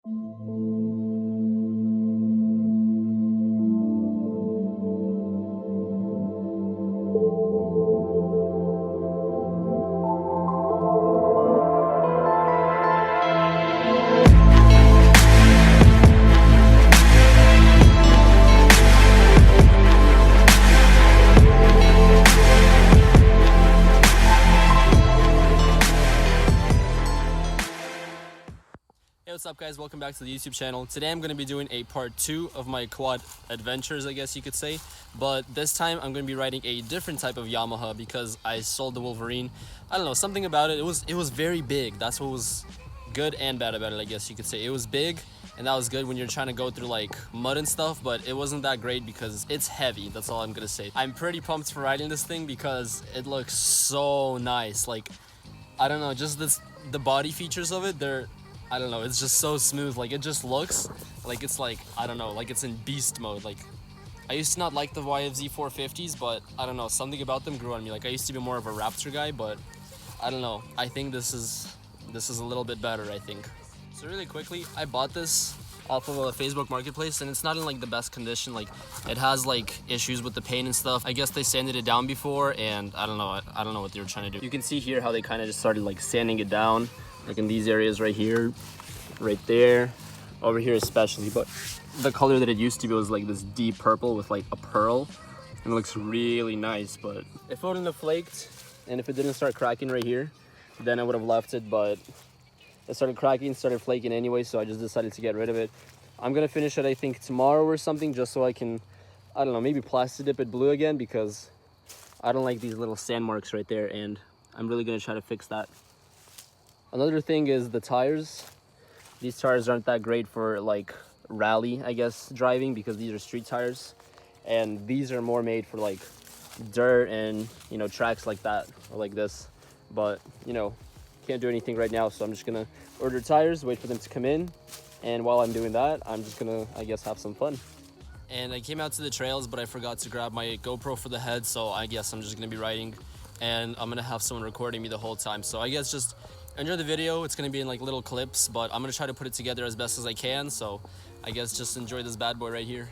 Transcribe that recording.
Hey, what's up guys, welcome back to the YouTube channel. Today I'm going to be doing a part 2 of my quad adventures, I guess you could say. But this time I'm going to be riding a different type of Yamaha because I sold the Wolverine. I don't know, something about it, it was very big. That's what was good and bad about it, I guess you could say. It was big and that was good when you're trying to go through like mud and stuff, but it wasn't that great because it's heavy. That's all I'm going to say. I'm pretty pumped for riding this thing because it looks so nice. Like, I don't know, just the body features of it, I don't know, it's just so smooth. Like, it just looks like it's like, I don't know, like it's in beast mode. Like, I used to not like the YFZ450s, but I don't know, something about them grew on me. Like, I used to be more of a Raptor guy, but I don't know, I think this is a little bit better, I think. So really quickly, I bought this off of a Facebook marketplace and it's not in like the best condition. Like, it has like issues with the paint and stuff. I guess they sanded it down before and I don't know what they were trying to do. You can see here how they kind of just started like sanding it down, like in these areas right here, right there, over here especially. But the color that it used to be was like this deep purple with like a pearl, and it looks really nice. But if it wouldn't have flaked and if it didn't start cracking right here, then I would have left it, but it started cracking, started flaking anyway, so I just decided to get rid of it. I'm gonna finish it, I think, tomorrow or something, just so I can, I don't know, maybe plastic dip it blue again, because I don't like these little sand marks right there, and I'm really gonna try to fix that. Another thing is the tires. These tires aren't that great for like rally, I guess, driving, because these are street tires, and these are more made for like dirt and, you know, tracks like that or like this. But, you know, can't do anything right now, so I'm just gonna order tires, wait for them to come in, and while I'm doing that, I'm just gonna, I guess, have some fun. And I came out to the trails, but I forgot to grab my GoPro for the head, so I guess I'm just gonna be riding and I'm gonna have someone recording me the whole time. So I guess just enjoy the video. It's gonna be in like little clips, but I'm gonna try to put it together as best as I can, so I guess just enjoy this bad boy right here.